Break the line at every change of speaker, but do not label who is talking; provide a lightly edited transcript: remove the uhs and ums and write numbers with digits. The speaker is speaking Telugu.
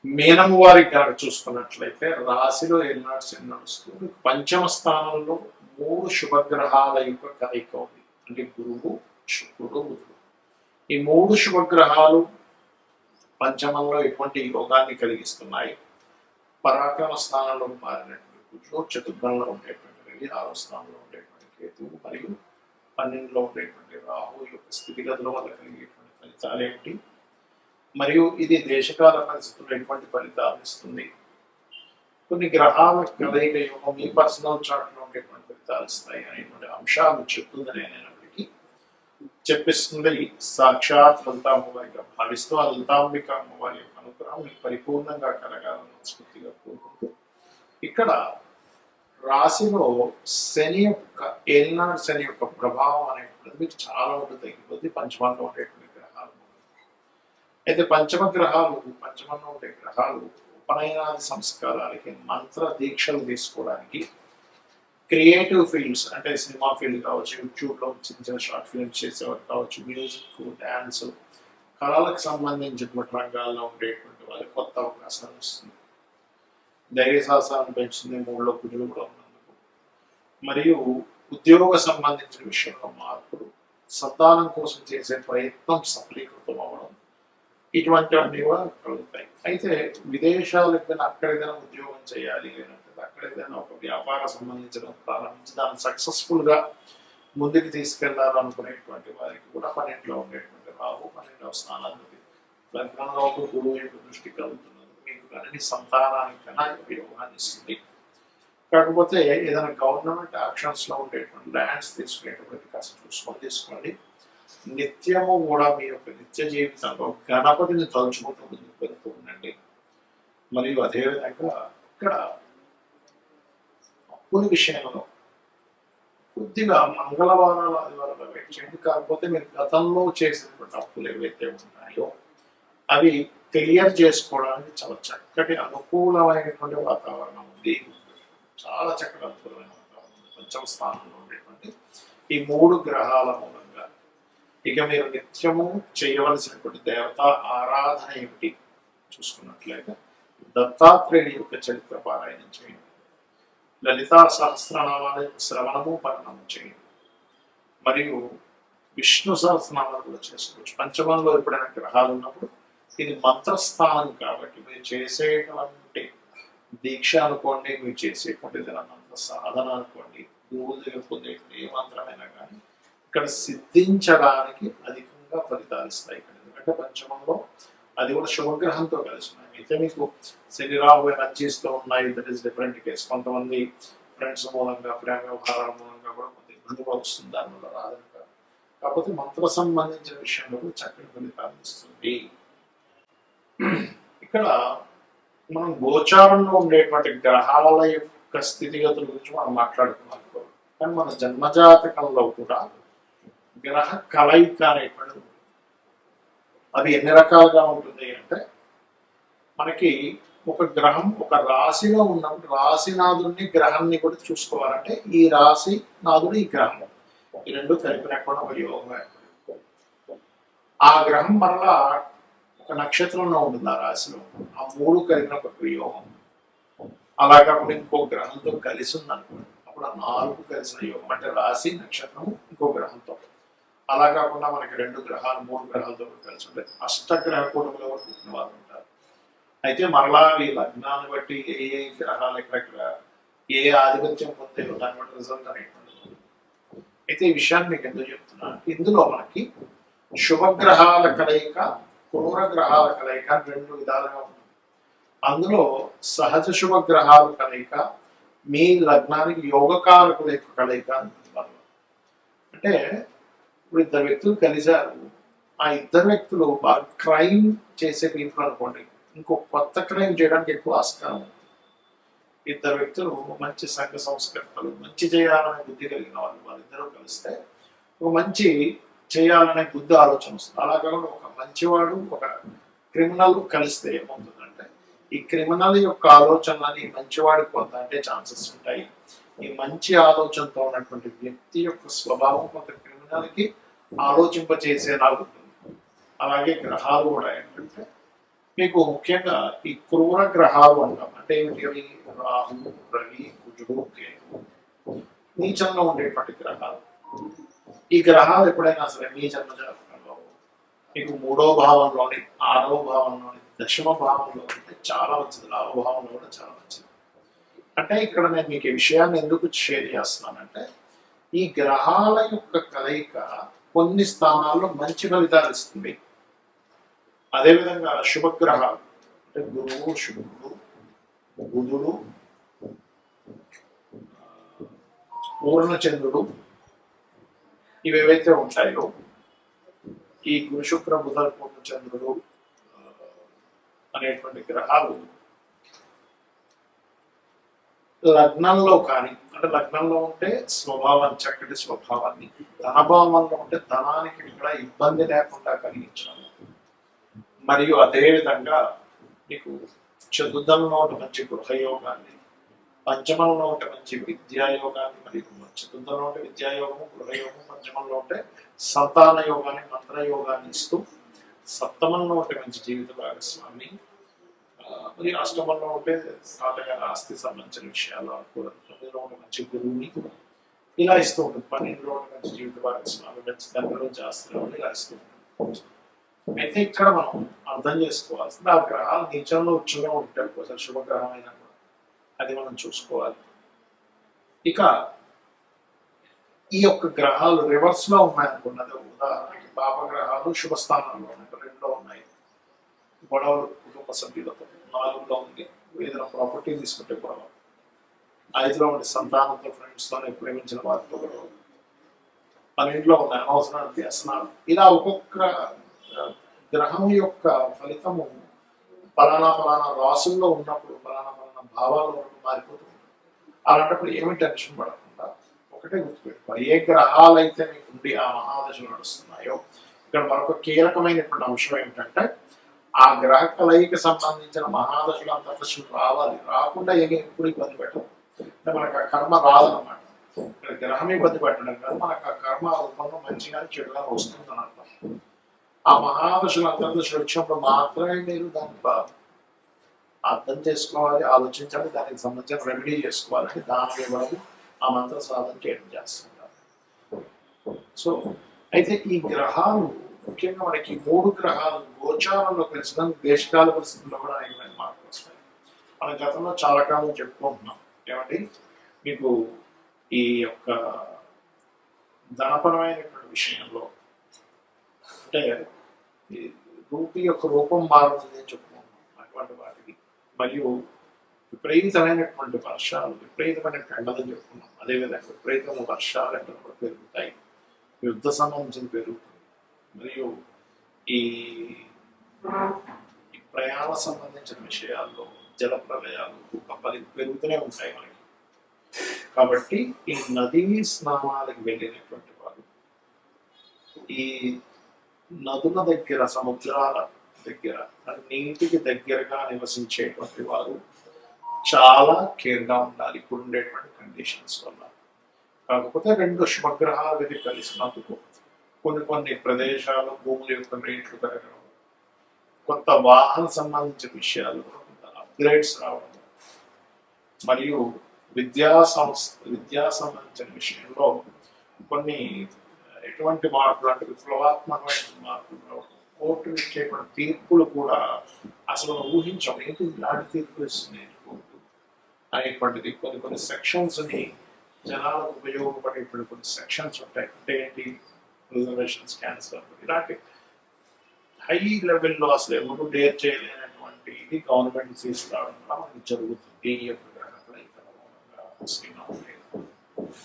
మీనం వారికి కనుక చూసుకున్నట్లయితే రాశిలో ఏలినాడు నడుస్తూ పంచమ స్థానంలో 3 శుభగ్రహాల యొక్క కలయిక ఉంది. అంటే గురువు, శుక్రుడు, బుధుడు. ఈ 3 శుభగ్రహాలు పంచమంలో ఎటువంటి యోగాన్ని కలిగిస్తున్నాయి? పరాక్రమ స్థానంలో మారినటువంటి కుజుడు, చతుర్థంలో ఉండేటువంటి రవి, 6వ స్థానంలో ఉండేటువంటి కేతువు మరియు 12లో ఉండేటువంటి రాహు యొక్క స్థితిగతుల వల్ల కలిగేటువంటి ఫలితాలు ఏమిటి? మరియు ఇది దేశకాల పరిస్థితుల్లో ఎటువంటి ఫలితాలు ఇస్తుంది? కొన్ని గ్రహాల కలయిక యోగం మీ పర్సనల్ చార్ట్ లో ఉండేటువంటి ఫలితాలు ఇస్తాయి అనేటువంటి అంశాలు చెప్తుందని అయినప్పటికీ చెప్పిస్తుంది సాక్షాత్ లలితా అమ్మవారిగా భావిస్తూ ఆ లలితాంబిక అమ్మవారి యొక్క అనుగ్రహం మీకు పరిపూర్ణంగా కలగాలని స్ఫూర్తిగా కోరుకుంటూ ఇక్కడ రాశిలో శని యొక్క ఏలినాడు శని యొక్క ప్రభావం అనేటువంటిది మీకు చాలా ఉంటుంది. తగ్గిపోతుంది పంచమంలో ఉండేటువంటి గ్రహాలు. అయితే పంచమంలో ఉండే గ్రహాలు ఉపనయనాది సంస్కారాలకి, మంత్ర దీక్షలు తీసుకోవడానికి, క్రియేటివ్ ఫీల్డ్స్ అంటే సినిమా ఫీల్డ్ కావచ్చు, యూట్యూబ్లో చిన్న చిన్న షార్ట్ ఫిల్మ్స్ చేసేవారు కావచ్చు, మ్యూజిక్, డ్యాన్స్, కళలకు సంబంధించినటువంటి రంగాల్లో ఉండేటువంటి వారికి కొత్త అవకాశాలు ఇస్తుంది. ధైర్య సాహసాలను పెంచుతుంది 3లో కుజుడు కూడా ఉన్నందుకు. మరియు ఉద్యోగ సంబంధించిన విషయంలో మార్పులు, సంతానం కోసం చేసే ప్రయత్నం సఫలీకృతం అవ్వడం, ఇటువంటివన్నీ కూడా కలుగుతాయి. అయితే విదేశాలకు అక్కడ ఏదైనా ఉద్యోగం చేయాలి లేదంటే అక్కడ ఏదైనా ఒక వ్యాపార సంబంధించిన ప్రారంభించి దాన్ని సక్సెస్ఫుల్గా ముందుకు తీసుకెళ్లాలనుకునేటువంటి వారికి కూడా 12లో ఉండేటువంటి రాహు 12వ స్థానాధిపతి లగ్నంలో గురువు యొక్క దృష్టి కలుగుతున్నది మీకు కానీ సంతానానికి కన్నా ఉపయోగాన్ని ఇస్తుంది. కాకపోతే ఏదైనా గవర్నమెంట్ యాక్షన్స్లో ఉండేటువంటి ల్యాండ్స్ తీసుకునేటువంటి కాస్త తీసుకోండి. నిత్యము కూడా మీ యొక్క నిత్య జీవితంలో గణపతిని తలుచుకుంటూ ముందుకు వెళ్తూ ఉండండి. మరియు అదేవిధంగా ఇక్కడ అప్పుల విషయంలో కొద్దిగా మంగళవారాలు ఆదివారాలు వెయిట్ చేయండి. కాకపోతే మీరు గతంలో చేసినటువంటి అప్పులు ఏవైతే ఉన్నాయో అవి క్లియర్ చేసుకోవడానికి చాలా చక్కటి అనుకూలమైనటువంటి వాతావరణం ఉంది. చాలా చక్కటి అనుకూలమైన వాతావరణం ఉంది. పంచమ స్థానంలో ఉండేటువంటి ఈ 3 గ్రహాల మూలంగా ఇక మీరు నిత్యము చేయవలసినటువంటి దేవతా ఆరాధన ఏమిటి చూసుకున్నట్లయితే దత్తాత్రేయుడి యొక్క చరిత్ర పారాయణం చేయండి. లలితా సహస్రనామాల శ్రవణము పఠనము చేయండి. మరియు విష్ణు సహస్రనామాలు కూడా చేసుకోవచ్చు. పంచమంలో ఎప్పుడైనా గ్రహాలు ఉన్నప్పుడు ఇది మంత్రస్థానం కాబట్టి మీరు చేసేటువంటి దీక్ష అనుకోండి, మీరు చేసేటువంటి మంత్ర సాధన అనుకోండి, గురువుల దగ్గర పొందేటువంటి ఏ మంత్రమైనా కానీ ఇక్కడ సిద్ధించడానికి అధికంగా ఫలితాలు ఇస్తాయి. ఎందుకంటే పంచమంలో అది కూడా శుభగ్రహంతో కలిసి ఉన్నాయి. అయితే మీకు శని రాహు ఎనర్జీస్తో ఉన్నాయి, దట్ ఈస్ డిఫరెంట్ కేసు. కొంతమంది ఫ్రెండ్స్ మూలంగా, ప్రేమ వ్యవహారాల మూలంగా కూడా కొంత ఇబ్బంది వస్తుంది, దానివల్ల రాదని కాదు. కాకపోతే మంత్ర సంబంధించిన విషయంలో కూడా చక్కటి ఫలితాలు ఇస్తుంది. ఇక్కడ మనం గోచారంలో ఉండేటువంటి గ్రహాల యొక్క స్థితిగతుల గురించి మనం మాట్లాడుకున్నాం. కానీ మన జన్మజాతకంలో కూడా గ్రహ కలయిక అనేటువంటిది అది ఎన్ని రకాలుగా ఉంటుంది అంటే మనకి ఒక గ్రహం ఒక రాశిలో ఉన్నప్పుడు రాశినాథుడిని గ్రహాన్ని కూడా చూసుకోవాలంటే ఈ రాశి నాథుడు ఈ గ్రహం ఈ రెండు కలిపినప్పుడు ఒక యోగం. ఆ గ్రహం మరలా ఒక నక్షత్రంలో ఉంటుంది, ఆ రాశిలో ఆ 3 కలిపినప్పుడు యోగం. అలా కాకుండా ఇంకో గ్రహంతో కలిసి ఉందనుకోండి, అప్పుడు ఆ 4 కలిసిన యోగం. అంటే రాశి నక్షత్రం ఇంకో గ్రహంతో. అలా కాకుండా మనకి 2 గ్రహాలు 3 గ్రహాలతో కలిసి ఉంటాయి. అష్టగ్రహ కూటమిలో పుట్టిన వారు ఉంటారు. అయితే మరలా ఈ లగ్నాన్ని బట్టి ఏ గ్రహాలు ఎక్కడెక్కడ ఏ ఆధిపత్యం పొందాయో దాన్ని బట్టి రిజల్ట్ అనేటువంటిది. అయితే ఈ విషయాన్ని మీకు ఎందుకు చెప్తున్నా, ఇందులో మనకి శుభగ్రహాల కలయిక, క్రూర గ్రహాల కలయిక 2 విధాలుగా ఉంటుంది. అందులో సహజ శుభగ్రహాల కలయిక మీ లగ్నానికి యోగకారకుల యొక్క కలయిక ఉంటుంది. అంటే ఇప్పుడు 2 వ్యక్తులు కలిశారు, ఆ 2 వ్యక్తులు బాగా క్రైమ్ చేసే పీపుల్ అనుకోండి, ఇంకో కొత్త క్రైమ్ చేయడానికి ఎక్కువ ఆస్కారం ఉంది. 2 వ్యక్తులు మంచి సంఘ సంస్కర్తలు, మంచి చేయాలనే బుద్ధి కలిగిన వాళ్ళు, వాళ్ళిద్దరూ కలిస్తే ఒక మంచి చేయాలనే బుద్ధి ఆలోచన వస్తుంది. అలా కాకుండా ఒక మంచివాడు ఒక క్రిమినల్ కలిస్తే ఏమవుతుందంటే ఈ క్రిమినల్ యొక్క ఆలోచనలని మంచివాడికి కొంత అంటే ఛాన్సెస్ ఉంటాయి. ఈ మంచి ఆలోచనతో ఉన్నటువంటి వ్యక్తి యొక్క స్వభావం కొంత క్రిమినల్కి ఆలోచింపచేసేలా ఉంటుంది. అలాగే గ్రహాలు కూడా ఏంటంటే మీకు ముఖ్యంగా ఈ క్రూర గ్రహాలు అంటాం. అంటే ఏమిటి అవి? రాహు, రవి, కుజుడు, కేతు నీచంలో ఉండేటువంటి గ్రహాలు. ఈ గ్రహాలు ఎప్పుడైనా సరే మీ జన్మ జాతకంలో మీకు 3వ భావంలోని, 6వ భావంలోని, దశమ భావంలో ఉంటే చాలా మంచిది. లాభభావంలో కూడా చాలా మంచిది. అంటే ఇక్కడ నేను మీకు ఈ విషయాన్ని ఎందుకు షేర్ చేస్తున్నానంటే, ఈ గ్రహాల యొక్క కలయిక కొన్ని స్థానాల్లో మంచి ఫలితాలు ఇస్తుంది. అదేవిధంగా శుభగ్రహాలు అంటే గురువు, శుక్రుడు, బుధుడు, పూర్ణచంద్రుడు ఇవేవైతే ఉంటాయో, ఈ గురు శుక్ర బుధ పూర్ణచంద్రుడు అనేటువంటి గ్రహాలు లగ్నంలో కానీ, అంటే లగ్నంలో ఉంటే స్వభావం, చక్కటి స్వభావాన్ని, ధనభావంలో ఉంటే ధనానికి ఇక్కడ ఇబ్బంది లేకుండా కలిగించడం, మరియు అదేవిధంగా మీకు చతుర్థంలో ఉంటే మంచి గృహయోగాన్ని, పంచమంలో ఉంటే మంచి విద్యాయోగాన్ని, మరియు చతుర్థంలో ఉంటే విద్యాయోగము, గృహయోగం, పంచమంలో ఉంటే సంతాన యోగాన్ని, మంత్రయోగాన్ని ఇస్తూ, సప్తమంలో ఉంటే మంచి జీవిత భాగస్వామి, మరి అష్టమంలో ఉంటే తాతగారి ఆస్తి సంబంధించిన విషయాలు అనుకూలం, 9లో ఉంటే మంచి గురువుని ఇలా ఇస్తూ ఉంటుంది, 12లో ఉంటే మంచి జీవిత భాగస్వామి, మంచి తండ్రి నుంచి ఆస్తిలో ఇలా ఇస్తూ ఉంటుంది. అయితే ఇక్కడ మనం అర్థం చేసుకోవాల్సింది, ఆ గ్రహాలు నీచంలో ఉచ్చంగా ఉంటాయి, ఒకసారి శుభగ్రహం అయినా కూడా అది మనం చూసుకోవాలి. ఇక ఈ యొక్క గ్రహాలు రివర్స్ లో ఉన్నాయనుకున్నది, ఉదాహరణకి పాపగ్రహాలు శుభస్థానంలో ఉన్నాయి, 2లో ఉన్నాయి, గొడవలు కుటుంబ సభ్యులతో, 4లో ఉంది ఏదైనా ప్రాపర్టీ తీసుకుంటే గొడవ, 5లో ఉండే సంతానంతో, ఫ్రెండ్స్తో, ప్రేమించిన వారితో గొడవ, 12లో ఉన్నాయి అనవసరానికి వ్యసనాలు. ఇలా ఒక్కొక్క గ్రహం యొక్క ఫలితము ఫలానా రాసుల్లో ఉన్నప్పుడు ఫలానా భావాలు మారిపోతుంది. అలాంటప్పుడు ఏమి టెన్షన్ పడకుండా ఒకటే గుర్తుపెట్టుకోవాలి, ఏ గ్రహాలైతే మీకు ఉండి ఆ మహాదశలు నడుస్తున్నాయో, ఇక్కడ మరొక కీలకమైనటువంటి అంశం ఏమిటంటే, ఆ గ్రహ కలయికి సంబంధించిన మహాదశలు అంతర్దశలు రావాలి. రాకుండా ఎప్పుడు ఇబ్బంది పెట్టదు. అంటే మనకు ఆ కర్మ రాదనమాట. ఇక్కడ గ్రహం ఇబ్బంది పెట్టడం కాదు, మనకు ఆ కర్మ రూపంలో మంచిగా చెడుగా వస్తుందని అర్థం. ఆ మహాదశలు అంతర్దశలు వచ్చినప్పుడు మాత్రమే మీరు దాన్ని అర్థం చేసుకోవాలి, ఆలోచించాలి, దానికి సంబంధించిన రెమెడీ చేసుకోవాలని దాని ఇవ్వడం, ఆ మంత్ర సాధన చేయడం చేస్తుంటారు. సో అయితే ఈ గ్రహాలు ముఖ్యంగా మనకి 3 గ్రహాలు గోచారంలో పెంచడం, దేశకాల పరిస్థితుల్లో కూడా అనేకమైన మార్పులు వస్తాయి. మన గతంలో చాలా కాలం చెప్పుకుంటున్నాం ఏమంటే, మీకు ఈ యొక్క ధనపరమైనటువంటి విషయంలో అంటే రూపీ యొక్క రూపం మారుతుంది అని చెప్పుకుంటున్నాం అటువంటి వాటికి, మరియు విపరీతమైనటువంటి వర్షాలు, విపరీతమైనటువంటి ఎండలు చెప్పుకున్నాం. అదేవిధంగా విపరీతమైన వర్షాలు, ఎండలు కూడా పెరుగుతాయి, యుద్ధ సంబంధించిన పెరుగుతుంది, మరియు ఈ ప్రయాణ సంబంధించిన విషయాల్లో జల ప్రళయాలు, భూకంపాలు పెరుగుతూనే ఉంటాయి మనకి. కాబట్టి ఈ నదీ స్నానాలకు వెళ్ళినటువంటి వారు, ఈ నదుల దగ్గర, సముద్రాల దగ్గర, నీటికి దగ్గరగా నివసించేటువంటి వారు చాలా కేర్గా ఉండాలి ఇప్పుడు ఉండేటువంటి కండిషన్స్ వల్ల. కాకపోతే 2 శుభగ్రహాలు ఇది కలిసినందుకు కొన్ని ప్రదేశాలు భూముల యొక్క రేట్లు పెరగడం, కొత్త వాహన సంబంధించిన విషయాలు అప్గ్రేడ్స్ రావడం, మరియు విద్యా సంబంధించిన విషయంలో కొన్ని ఎటువంటి మార్పులు అంటే విప్లవాత్మకమైన మార్పులు రావడం, కోర్టు ఇచ్చేటువంటి తీర్పులు కూడా అసలు ఊహించం, ఏంటి ఇలాంటి తీర్పులు ఇస్తుంది కోర్టు అనేటువంటిది. కొన్ని సెక్షన్స్ని జనాలకు ఉపయోగపడేటువంటి కొన్ని సెక్షన్స్ ఉంటాయి. అంటే ఏంటి, రిజర్వేషన్స్ క్యాన్సర్, ఇలాంటి హై లెవెల్లో అసలు ఎవరు డేర్ చేయలేనటువంటి ఇది గవర్నమెంట్ తీసుకురావడం వల్ల మనకి జరుగుతుంది. ఈ యొక్క గ్రహ కలయిక